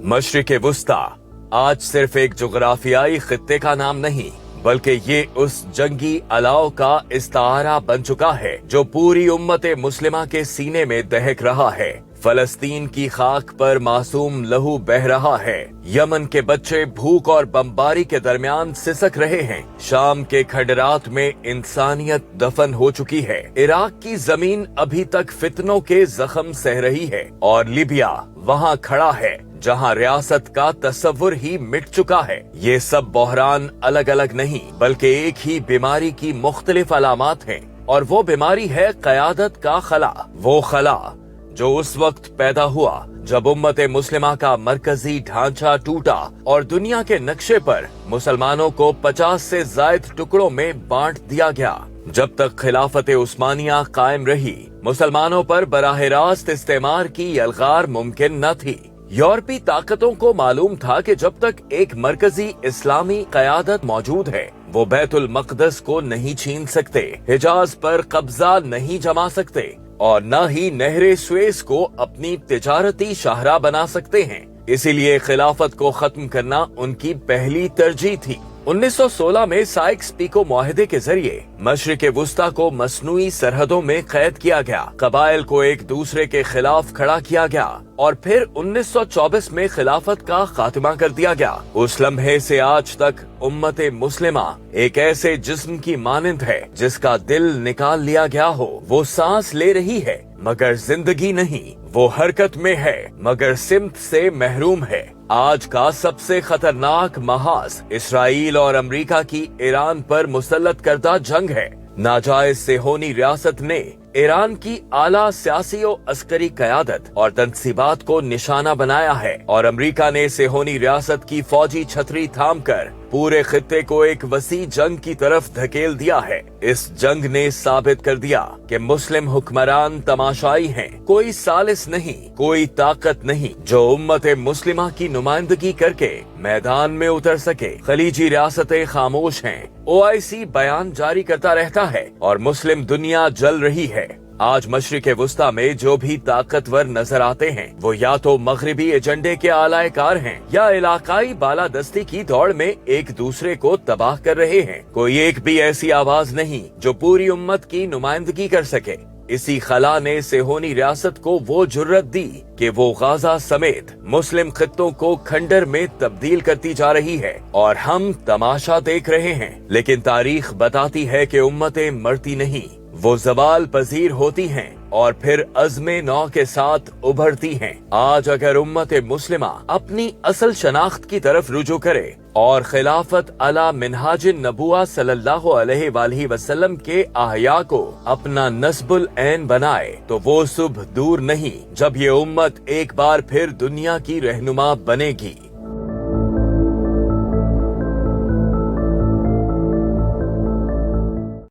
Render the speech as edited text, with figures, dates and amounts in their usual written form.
मशरिक़ वुस्ता आज सिर्फ एक जोग्राफियाई खित्ते का नाम नहीं, बल्कि ये उस जंगी अलाव का इस्तारा बन चुका है जो पूरी उम्मत मुस्लिमा के सीने में दहक रहा है। फलस्तीन की खाक पर मासूम लहू बह रहा है। यमन के बच्चे भूख और बमबारी के दरमियान सिसक रहे हैं। शाम के खंडरात में इंसानियत दफन हो चुकी है। इराक की जमीन अभी तक फितनों के जख्म सह रही है और लीबिया वहाँ खड़ा है जहाँ रियासत का तस्वुर ही मिट चुका है। ये सब बहरान अलग अलग नहीं बल्कि एक ही बीमारी की मुख्तलिफ अलामात हैं, और वो बीमारी है क़यादत का खला। वो खला जो उस वक्त पैदा हुआ जब उम्मत मुस्लिमा का मरकजी ढांचा टूटा और दुनिया के नक्शे पर मुसलमानों को 50 से ज्यादा टुकड़ों में बांट दिया गया। जब तक खिलाफत उस्मानिया कायम रही, मुसलमानों पर बराह रास्त इस्तेमार की यलगार मुमकिन न थी। यूरोपी ताकतों को मालूम था कि जब तक एक मरकजी इस्लामी क़यादत मौजूद है, वो बैतुल मक़दस को नहीं छीन सकते, हिजाज पर कब्जा नहीं जमा सकते और न ही नहरे स्वेज को अपनी तिजारती शाहरा बना सकते हैं। इसीलिए खिलाफत को खत्म करना उनकी पहली तरजीह थी। 1916 में साइक्स पीको मुआहदे के जरिए मशरिक़ वुस्ता को मसनूई सरहदों में कैद किया गया, कबाइल को एक दूसरे के खिलाफ खड़ा किया गया और फिर 1924 में खिलाफत का खात्मा कर दिया गया। उस लम्हे से आज तक उम्मत मुस्लिमा एक ऐसे जिस्म की मानंद है जिसका दिल निकाल लिया गया हो। वो सांस ले रही है मगर जिंदगी नहीं, वो हरकत में है मगर सिमत से महरूम है। आज का सबसे खतरनाक महाज इसराइल और अमेरिका की ईरान पर मुसल्लत करदा जंग है। नाजायज सेहोनी रियासत ने ईरान की आला सियासी और अस्करी क़यादत और तनसीबात को निशाना बनाया है और अमेरिका ने सेहोनी रियासत की फौजी छतरी थामकर पूरे खित्ते को एक वसी जंग की तरफ धकेल दिया है। इस जंग ने साबित कर दिया कि मुस्लिम हुक्मरान तमाशाई हैं, कोई सालिस नहीं, कोई ताकत नहीं जो उम्मत मुस्लिमा की नुमाइंदगी करके मैदान में उतर सके। खलीजी रियासतें खामोश हैं, OIC बयान जारी करता रहता है और मुस्लिम दुनिया जल रही है। आज मशरिक़ वुस्ता में जो भी ताकतवर नजर आते हैं वो या तो मगरिबी एजेंडे के आलाकार हैं या इलाकाई बालादस्ती की दौड़ में एक दूसरे को तबाह कर रहे हैं। कोई एक भी ऐसी आवाज नहीं जो पूरी उम्मत की नुमाइंदगी कर सके। इसी खला ने सेहोनी रियासत को वो जुर्रत दी कि वो गाजा समेत मुस्लिम खित्तों को खंडर में तब्दील करती जा रही है और हम तमाशा देख रहे हैं। लेकिन तारीख बताती है कि उम्मतें मरती नहीं, वो ज़वाल पजीर होती हैं और फिर अज़्मे नौ के साथ उभरती हैं। आज अगर उम्मत मुस्लिमा अपनी असल शनाख्त की तरफ रुजू करे और खिलाफत अला मिनहाजिन नबुआ सल्लल्लाहु अलैहि वसल्लम के आहया को अपना नस्बुल ऐन बनाए, तो वो सुबह दूर नहीं जब ये उम्मत एक बार फिर दुनिया की रहनुमा बनेगी।